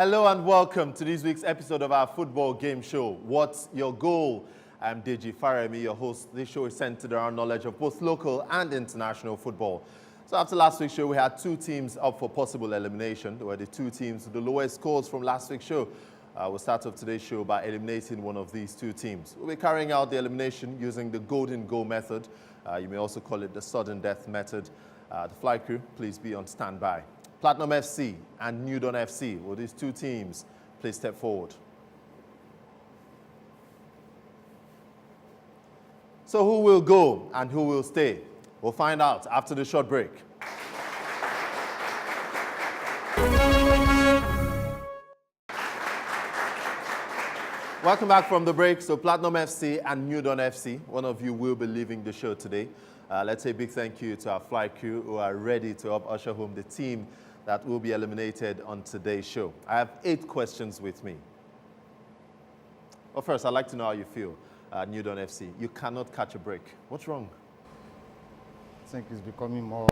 Hello and welcome to this week's episode of our football game show, What's Your Goal? I'm Deji Faremi, your host. This show is centered around knowledge of both local and international football. So after last week's show, we had two teams up for possible elimination. They were the two teams with the lowest scores from last week's show. We'll start off today's show by eliminating one of these two teams. We'll be carrying out the elimination using the golden goal method. You may also call it the sudden death method. The fly crew, please be on standby. Platinum FC and New Dawn FC, will these two teams please step forward? So who will go and who will stay? We'll find out after the short break. Welcome back from the break. So Platinum FC and New Dawn FC, one of you will be leaving the show today. Let's say a big thank you to our fly crew who are ready to help usher home the team that will be eliminated on today's show. I have 8 questions with me. Well, first, I'd like to know how you feel, New Dawn FC. You cannot catch a break. What's wrong? I think it's becoming more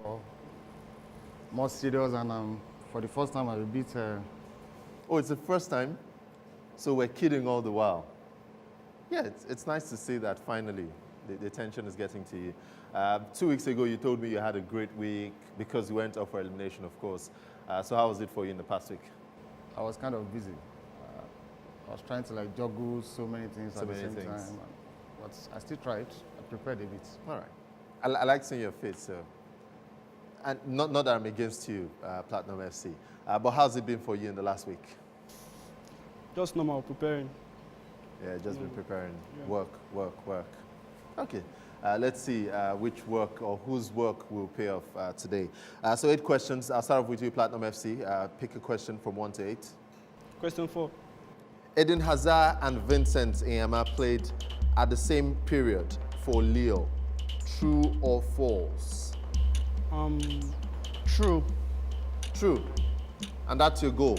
serious, and for the first time I will beat. Oh, it's the first time? So we're kidding all the while. Yeah, it's nice to see that finally the tension is getting to you. 2 weeks ago, you told me you had a great week because you went up for elimination, of course. So how was it for you in the past week? I was kind of busy. I was trying to juggle so many things at the same time. But I still tried. I prepared a bit. All right. I like seeing your face. So. And not that I'm against you, Platinum FC. But how's it been for you in the last week? Just normal, preparing. Yeah, just been preparing. Yeah. Work. Okay. Let's see which work or whose work will pay off today. So 8 questions. I'll start off with you, Platinum FC. Pick a question from 1 to 8. Question 4. Eden Hazard and Vincent Eyama played at the same period for Lille. True or false? True. True. And that's your goal?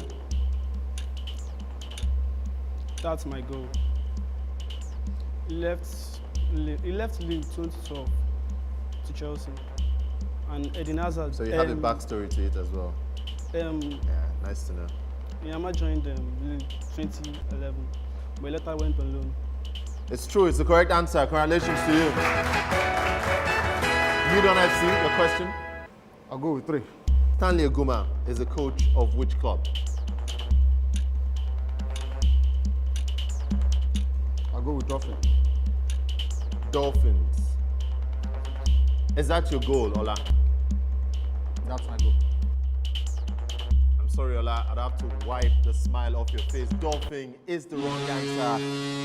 That's my goal. He left Lille 2012 to Chelsea. And Eden Hazard. So you have a backstory to it as well? Yeah, nice to know. Eyama joined Lille 2011, but later went on loan. It's true, it's the correct answer. Congratulations to you. New Dawn FC, your question? I'll go with 3. Stanley Aguma is the coach of which club? I'll go with Dolphins. Dolphins. Is that your goal, Ola? That's my goal. I'm sorry, Ola. I'd have to wipe the smile off your face. Dolphin is the wrong answer.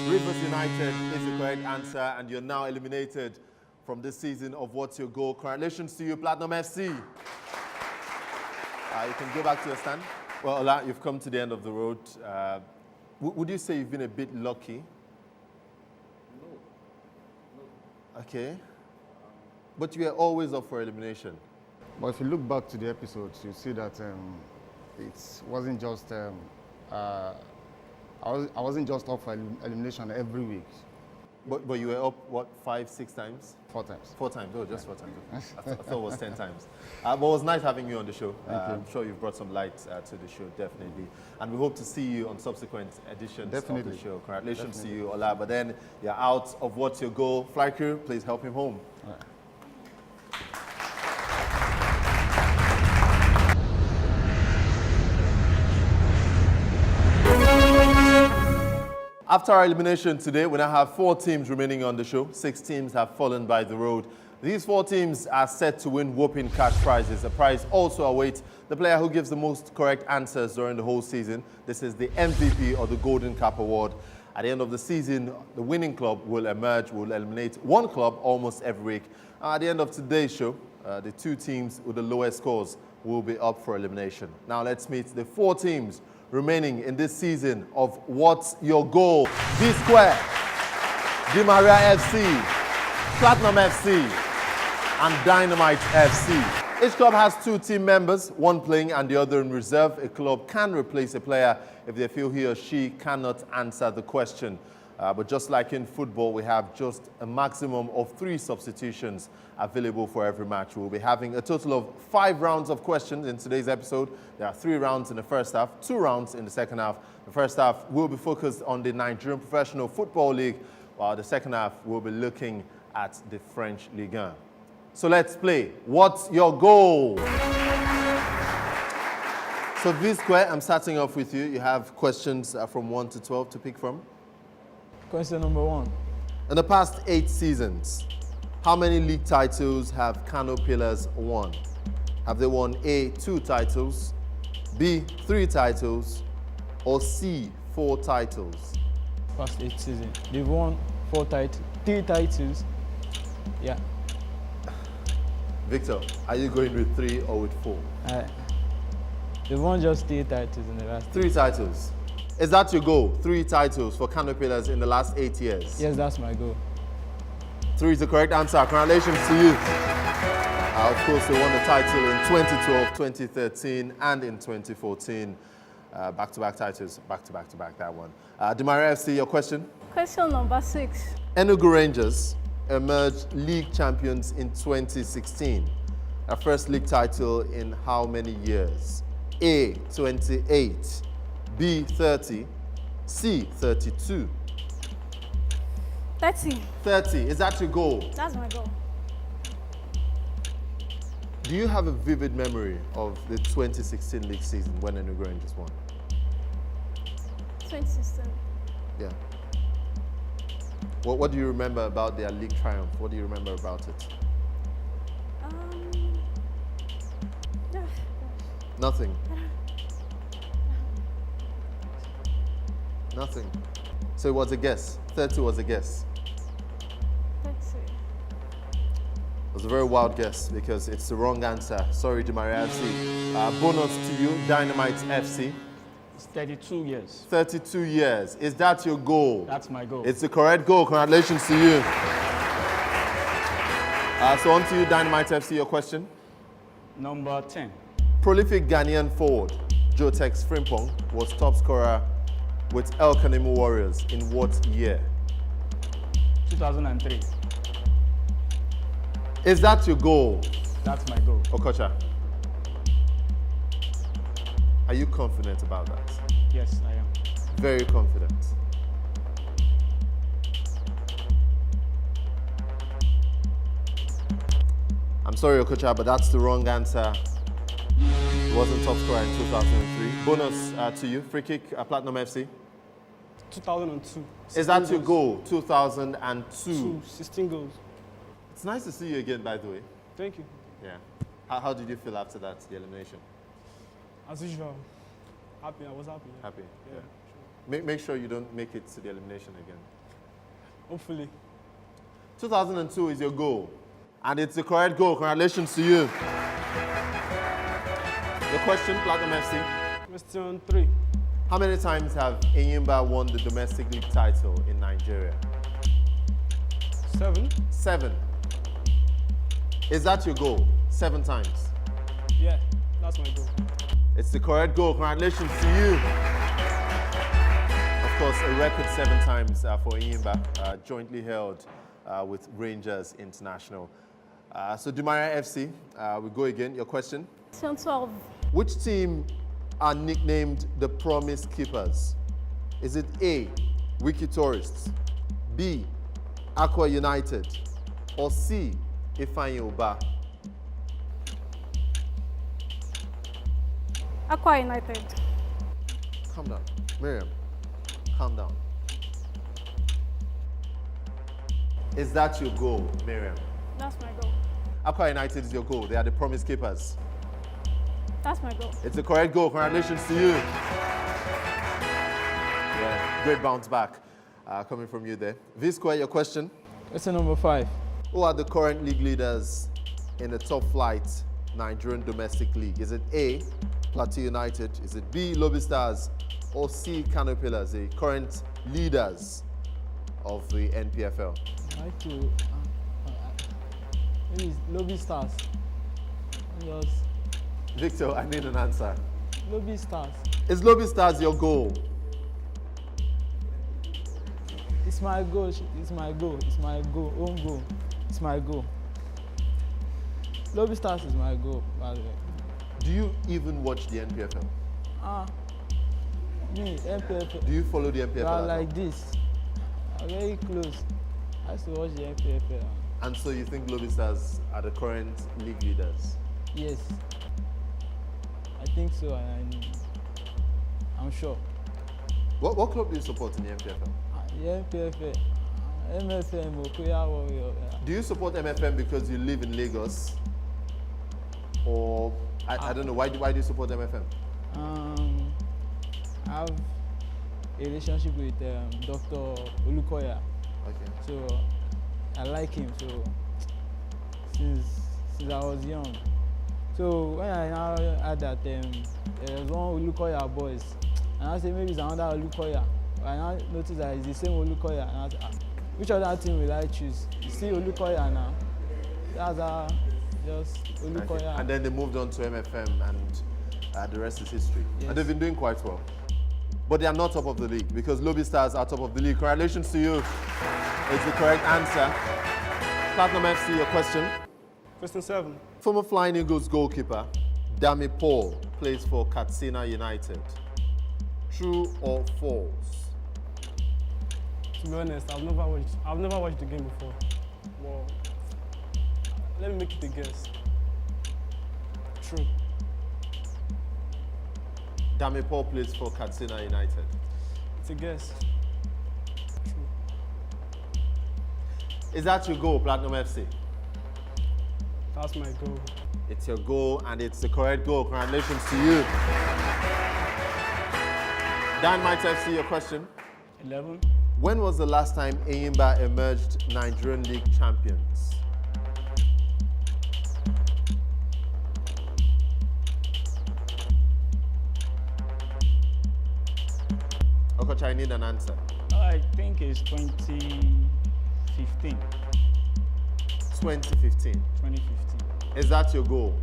Rivers United is the correct answer, and you're now eliminated from this season of What's Your Goal. Congratulations to you, Platinum FC. You can go back to your stand. Well, Ola, you've come to the end of the road. Would you say you've been a bit lucky? Okay. But you are always up for elimination. But if you look back to the episodes, you see that it wasn't just I wasn't just up for elimination every week. But you were up, what, 5, 6 times? 4 times. 4 times, oh, just 4 times. I thought it was 10 times. But it was nice having you on the show. I'm sure you've brought some light to the show, definitely. And we hope to see you on subsequent editions of the show. Congratulations to you, Ola. But then you're out of What's Your Goal. Fly crew, please help him home. All right. After our elimination today, we now have 4 teams remaining on the show. 6 teams have fallen by the road. These 4 teams are set to win whopping cash prizes. The prize also awaits the player who gives the most correct answers during the whole season. This is the MVP or the Golden Cap Award. At the end of the season, the winning club will emerge, will eliminate one club almost every week. At the end of today's show, the 2 teams with the lowest scores will be up for elimination. Now let's meet the 4 teams remaining in this season of What's Your Goal? B Square, Di Maria FC, Platinum FC, and Dynamite FC. Each club has 2 team members, one playing and the other in reserve. A club can replace a player if they feel he or she cannot answer the question. But just like in football, we have just a maximum of 3 substitutions available for every match. We'll be having a total of 5 rounds of questions in today's episode. There are 3 rounds in the first half, 2 rounds in the second half. The first half will be focused on the Nigerian Professional Football League, while the second half will be looking at the French Ligue 1. So let's play. What's your goal? So V-Square, I'm starting off with you. You have questions from 1 to 12 to pick from. Question number 1. In the past 8 seasons, how many league titles have Kano Pillars won? Have they won A, 2 titles, B, 3 titles, or C, 4 titles? Past 8 seasons. They've won 3 titles. Yeah. Victor, are you going with 3 or with 4? They've won just 3 titles in the last 3 titles. Is that your goal? 3 titles for Kano Pillars in the last 8 years? Yes, that's my goal. 3 is the correct answer. Congratulations to you. Of course, they won the title in 2012, 2013, and in 2014. Back-to-back titles, back-to-back, that one. Demaria FC, your question? Question number 6. Enugu Rangers emerged league champions in 2016. Our first league title in how many years? A, 28, B, 30, C, 32. 30. 30, is that your goal? That's my goal. Do you have a vivid memory of the 2016 league season when Enugu Rangers won? 2016. Yeah. What do you remember about their league triumph? What do you remember about it? Yeah. Nothing. Nothing. So it was a guess. 30 was a guess. 30. It was a very wild guess because it's the wrong answer. Sorry, Demaria FC. Bonus to you, Dynamite FC. It's 32 years. 32 years. Is that your goal? That's my goal. It's the correct goal. Congratulations to you. So on to you, Dynamite FC, your question. Number 10. Prolific Ghanaian forward, Jotex Frimpong, was top scorer with El Kanemu Warriors in what year? 2003. Is that your goal, That's my goal. Okocha? Are you confident about that? Yes, I am. Very confident. I'm sorry, Okocha, but that's the wrong answer. He wasn't top scorer in 2003. Bonus to you, free kick, Platinum FC. 2002. Is that 16 your goals. goal, 2002? 16 goals. It's nice to see you again, by the way. Thank you. Yeah. How did you feel after that, the elimination? As usual. Happy. I was happy. Happy? Yeah. Make sure you don't make it to the elimination again. Hopefully. 2002 is your goal. And it's the correct goal. Congratulations to you. Your question, Platinum FC. Question 3. How many times have Enyimba won the domestic league title in Nigeria? 7. 7. Is that your goal? 7 times. Yeah, that's my goal. It's the correct goal. Congratulations to you. Of course, a record 7 times for Enyimba, jointly held with Rangers International. So Demaria FC, we go again. Your question? Question 12. Which team are nicknamed the Promise Keepers? Is it A, Wiki Tourists, B, Aqua United, or C, Ifeanyi Uba? Aqua United. Calm down. Miriam, calm down. Is that your goal, Miriam? That's my goal. Aqua United is your goal. They are the Promise Keepers. That's my goal. It's the correct goal. Congratulations to you. Yeah, great bounce back coming from you there. V-Square, your question. Question number 5. Who are the current league leaders in the top flight Nigerian domestic league? Is it A, Plateau United? Is it B, Lobby Stars? Or C, Kano Pillars, the current leaders of the NPFL? I like to. Maybe it's Lobby Stars. Yes. Victor, I need an answer. Lobby Stars. Is Lobby Stars your goal? It's my goal. It's my goal. It's my goal. Own goal. It's my goal. Lobby Stars is my goal, by the way. Do you even watch the NPFL? Me, NPFL. Do you follow the NPFL? We at are all? like this. I'm very close. I used to watch the NPFL. And so you think Lobby Stars are the current league leaders? Yes. I think so, and I'm sure. What club do you support in the NPFL? The NPFL, MFM, Okoya Warrior. Do you support MFM because you live in Lagos? Or, I don't know, why do you support MFM? I have a relationship with Dr. Olukoya. Okay. So I like him. So since I was young. So when I now heard that there was one Olukoya boys, and I said maybe it's another Olukoya. I now noticed that it's the same Olukoya, and I said, which other team will I choose? It's still Olukoya now. That's how just Olukoya. Okay. And then they moved on to MFM, and the rest is history. Yes. And they've been doing quite well. But they are not top of the league because Lobby Stars are top of the league. Congratulations to you. It's the correct answer. Platinum FC, your question. Question 7. Former Flying Eagles goalkeeper Dami Paul plays for Katsina United. True or false? To be honest, I've never watched the game before. Well, let me make it a guess. True. Dami Paul plays for Katsina United. It's a guess. True. Is that your goal, Platinum FC? That's my goal. It's your goal, and it's the correct goal. Congratulations to you. Dynamite FC, your question. 11. When was the last time Enyimba emerged Nigerian League champions? Okocha, I need an answer. I think it's 2015. 2015. 2015. Is that your goal?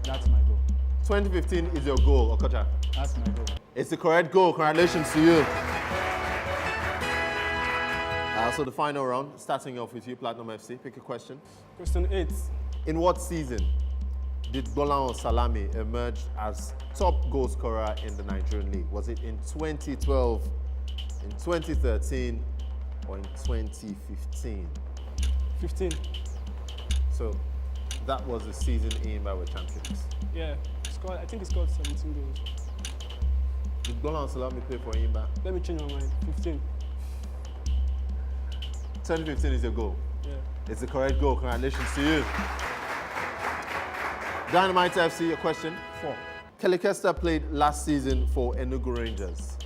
That's my goal. 2015 is your goal, Okocha. That's my goal. It's the correct goal. Congratulations to you. So the final round, starting off with you, Platinum FC. Pick a question. Question 8. In what season did Bolan Salami emerge as top goal scorer in the Nigerian League? Was it in 2012, in 2013, or in 2015? 15. So that was the season Enyimba were champions. Yeah. I think he scored 17 goals. Did Bolan Salami play for Enyimba? Let me change my mind. 15. 2015 is your goal. Yeah. It's the correct goal. Congratulations to you. Dynamite FC, your question. 4. Kelly Kester played last season for Enugu Rangers.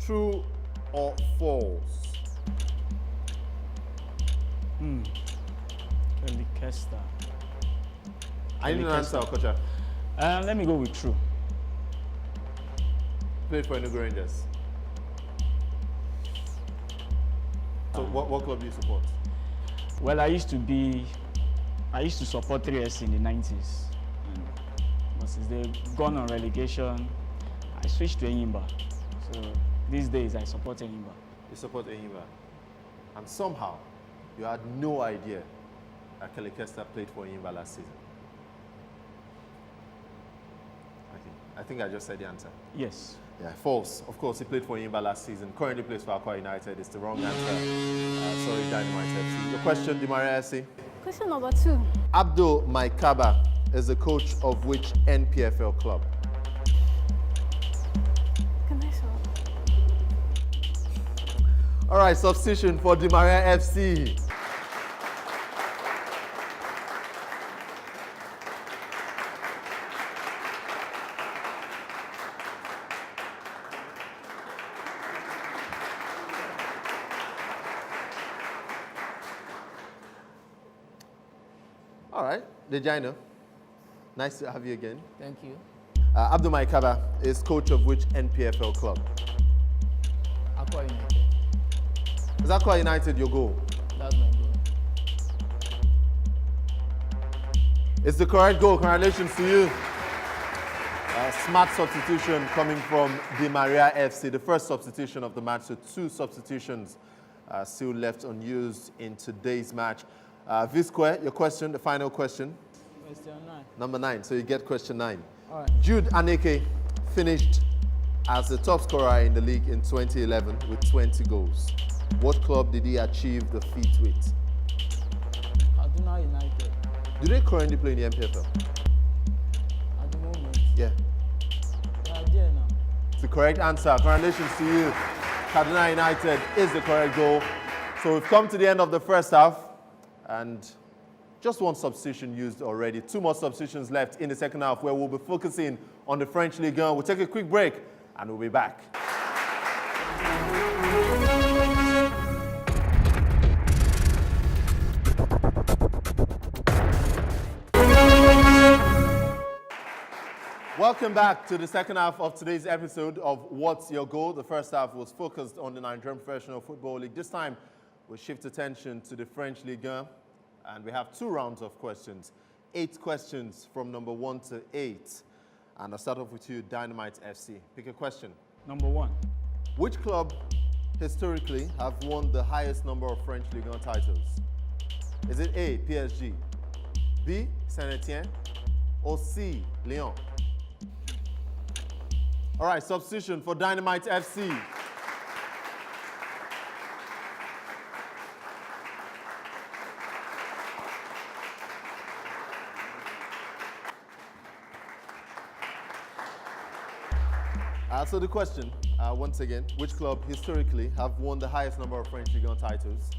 True or false? Kelly Kester. I need an answer, Okocha. Let me go with true. Played for Enugu Rangers. So what club do you support? Well, I used to support 3S in the 90s. But since they've gone on relegation, I switched to Enyimba. So these days I support Enyimba. You support Enyimba. And somehow, you had no idea that Kelly Kester played for Enyimba last season. Okay. I think I just said the answer. Yes. Yeah, false. Of course, he played for Enyimba last season. Currently plays for Akwa United. It's the wrong answer. Sorry, Dynamite FC. Your question, Dimaria SC. Question number 2. Abdul Maikaba is the coach of which NPFL club? Can I show? All right, substitution for Dimaria FC. All right, Dejino, nice to have you again. Thank you. Abdul Maikaba is coach of which NPFL club? Aqua United. Is Akwa United your goal? That's my goal. It's the correct goal. Congratulations to you. Smart substitution coming from Di Maria FC. The first substitution of the match, so 2 substitutions still left unused in today's match. V-Square, your question, the final question. Question 9. Number 9, so you get question 9. All right. Jude Aneke finished as the top scorer in the league in 2011 with 20 goals. What club did he achieve the feat with? Kaduna United. Do they currently play in the MPFL? At the moment. Yeah. They are there now. It's the correct answer. Congratulations to you. Kaduna United is the correct goal. So we've come to the end of the first half and just one substitution used already. 2 more substitutions left in the second half where we'll be focusing on the French Ligue 1. We'll take a quick break and we'll be back. Welcome back to the second half of today's episode of What's Your Goal? The first half was focused on the Nigerian Professional Football League. This time, we'll shift attention to the French Ligue 1, and we have 2 rounds of questions. 8 questions from number 1 to 8. And I'll start off with you, Dynamite FC. Pick a question. Number 1. Which club historically have won the highest number of French Ligue 1 titles? Is it A, PSG, B, Saint-Etienne, or C, Lyon? All right, substitution for Dynamite FC. So the question, once again, which club historically have won the highest number of French Ligue 1 titles?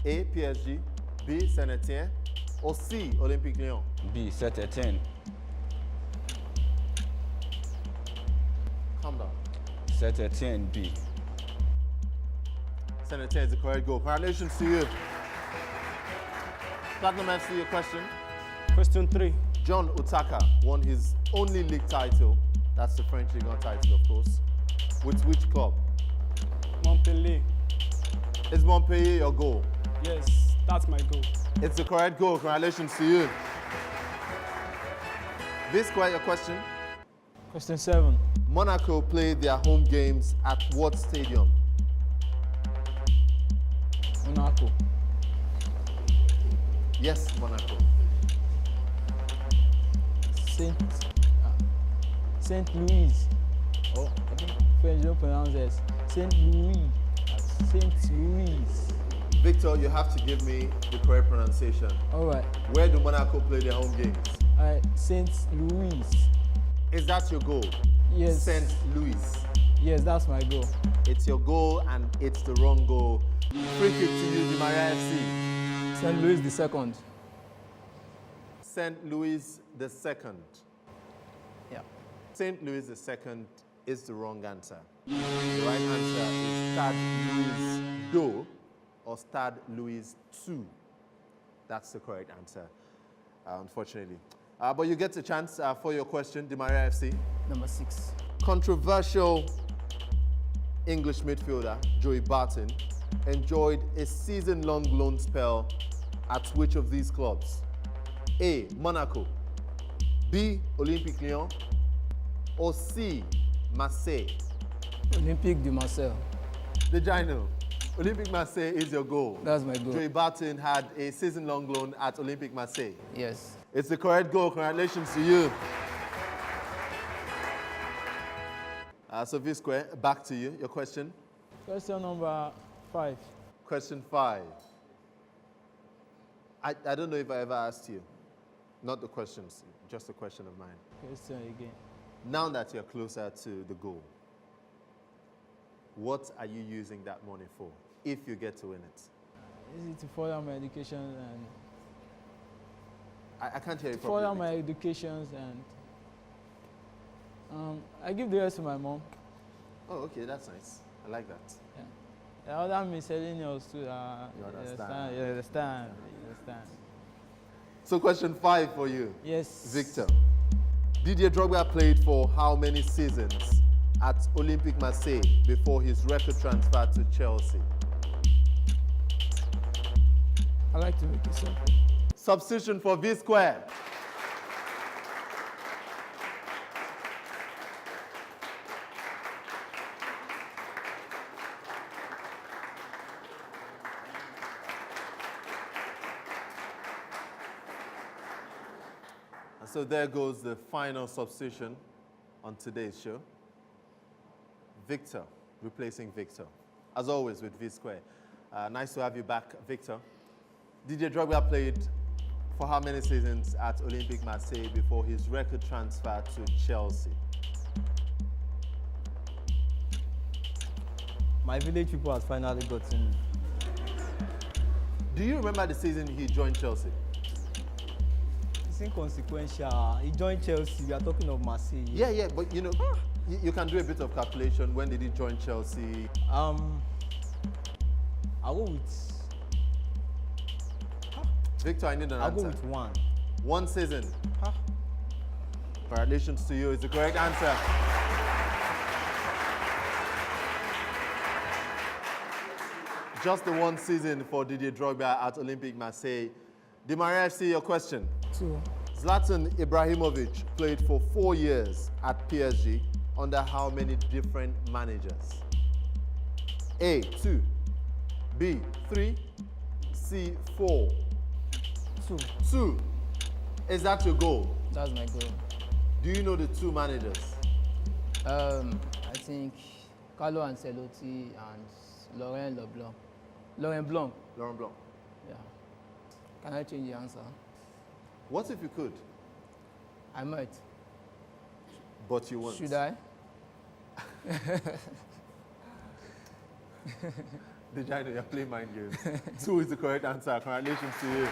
A, PSG, B, Saint-Etienne, or C, Olympique Lyon? B, Saint-Etienne. Calm down. Saint-Etienne, B. Saint-Etienne is the correct goal. Congratulations to you. Platinum FC, your question. Question 3. John Utaka won his only league title. That's the French Ligue 1 title, of course. With which club? Montpellier. Is Montpellier your goal? Yes, that's my goal. It's the correct goal. Congratulations to you. V-Square, your question. Question 7. Monaco played their home games at what stadium? Monaco. Yes, Monaco. Saint Louis. Oh, I think French don't pronounce this. Saint Louis. Saint Louis. Victor, you have to give me the correct pronunciation. All right. Where do Monaco play their home games? All right. Saint Louis. Is that your goal? Yes. St. Louis. Yes, that's my goal. It's your goal and it's the wrong goal. Free kick to you, Di Maria FC. Saint Louis the second. St. Louis the second. Yeah. St. Louis the second is the wrong answer. The right answer is Stade Louis II or Stade Louis II. That's the correct answer, unfortunately. But you get a chance for your question, Di Maria FC. Number 6. Controversial English midfielder Joey Barton enjoyed a season-long loan spell at which of these clubs? A, Monaco, B, Olympique Lyon, or C, Marseille? Olympique de Marseille. Dejano, Olympique Marseille is your goal. That's my goal. Joey Barton had a season-long loan at Olympique Marseille. Yes. It's the correct goal. Congratulations to you. So V-Square, back to you. Your question? Question number 5. Question 5. I don't know if I ever asked you. Not the questions, just a question of mine. Question again. Now that you're closer to the goal, what are you using that money for, if you get to win it? Is it to further my education and I can't hear you further properly. my educations and I give the rest to my mom. Oh, okay, that's nice. I like that. Yeah. The other miscellaneous too. You understand. You understand. You understand. So question 5 for you, Yes. Victor. Didier Drogba played for how many seasons at Olympique Marseille before his record transfer to Chelsea? I like to make it simple. Substitution for V-Square. So there goes the final substitution on today's show. Victor replacing Victor. As always with V Square. Nice to have you back, Victor. Didier Drogba played for how many seasons at Olympique Marseille before his record transfer to Chelsea? My village people has finally gotten me. Do you remember the season he joined Chelsea? It's inconsequential. He joined Chelsea. We are talking of Marseille. Yeah, but you know, you can do a bit of calculation. When did he join Chelsea? I'll go with. Victor, I need an I'll answer. go with one. One season. Congratulations to you. It's the correct answer. Just the one season for Didier Drogba at Olympique Marseille. Di Maria FC, your question. 2. Zlatan Ibrahimovic played for 4 years at PSG under how many different managers? A, 2, B, 3, C, 4. 2. 2. Is that your goal? That's my goal. Do you know the 2 managers? I think Carlo Ancelotti and Laurent Leblanc. Laurent Blanc. Laurent Blanc. Yeah. Can I change the answer? What if you could, I might. but you won't? Should I? Dejano, you're playing mind games. 2 is the correct answer. Congratulations to you.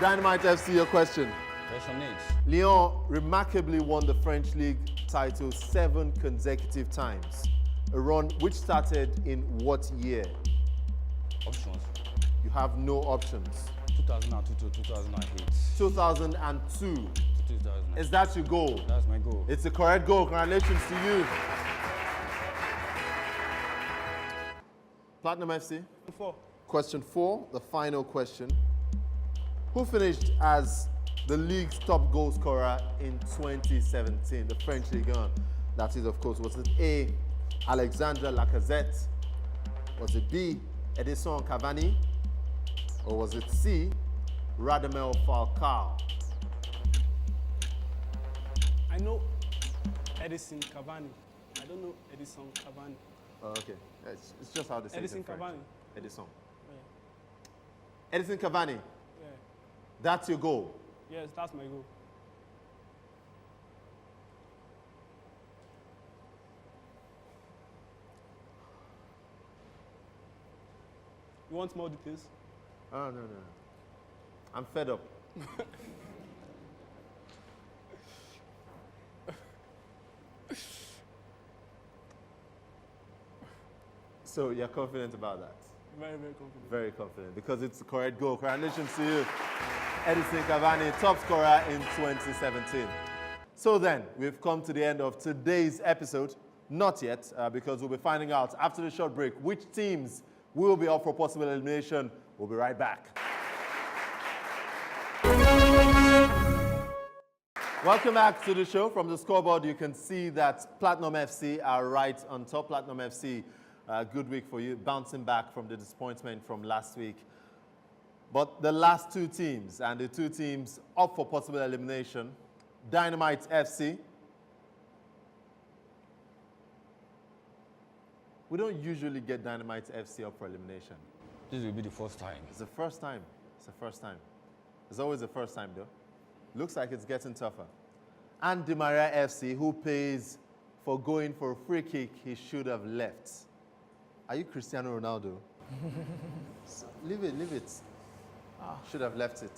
Dynamite FC, your question. Question 8. Lyon remarkably won the French League title 7 consecutive times. A run which started in what year? Options. You have no options. 2002 to 2008. 2002. To 2008. Is that your goal? That's my goal. It's the correct goal. Congratulations to you. Platinum FC. 4. Question 4, the final question. Who finished as the league's top goal scorer in 2017, the French Ligue 1? That is, of course, was it A, Alexandre Lacazette? Was it B, Edison Cavani? Or was it C, Radamel Falcao? I know Edison Cavani. I don't know Edison Cavani. Oh, okay. It's just how they say Edison it in French. Cavani. Edison. Yeah. Edison Cavani, Yeah. that's your goal. Yes, that's my goal. You want more details? Oh, no. I'm fed up. So you're confident about that? Very, very confident. Very confident, because it's the correct goal. Congratulations to you. Edison Cavani, top scorer in 2017. So then, we've come to the end of today's episode. Not yet, because we'll be finding out after the short break which teams will be up for possible elimination. We'll be right back. Welcome back to the show. From the scoreboard, you can see that Platinum FC are right on top. Platinum FC, good week for you, bouncing back from the disappointment from last week. But the last 2 teams, and the 2 teams up for possible elimination, Dynamite FC. We don't usually get Dynamite FC up for elimination. This will be the first time. It's the first time. It's the first time. It's always the first time, though. Looks like it's getting tougher. And Di Maria FC, who pays for going for a free kick he should have left. Are you Cristiano Ronaldo? Leave it. Should have left it.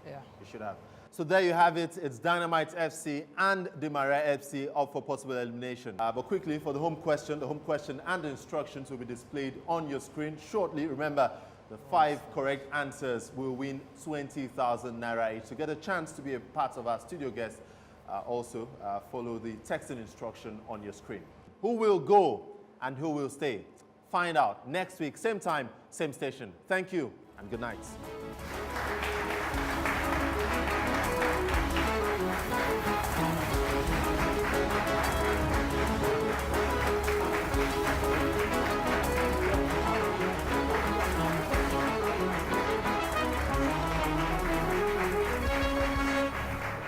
Yeah. You should have. So there you have it. It's Dynamite FC and Di Maria FC up for possible elimination. But quickly, for the home question and the instructions will be displayed on your screen shortly. Remember, the 5 correct answers will win 20,000 naira each. To get a chance to be a part of our studio guest, also follow the texting instruction on your screen. Who will go and who will stay? Find out next week, same time, same station. Thank you and good night.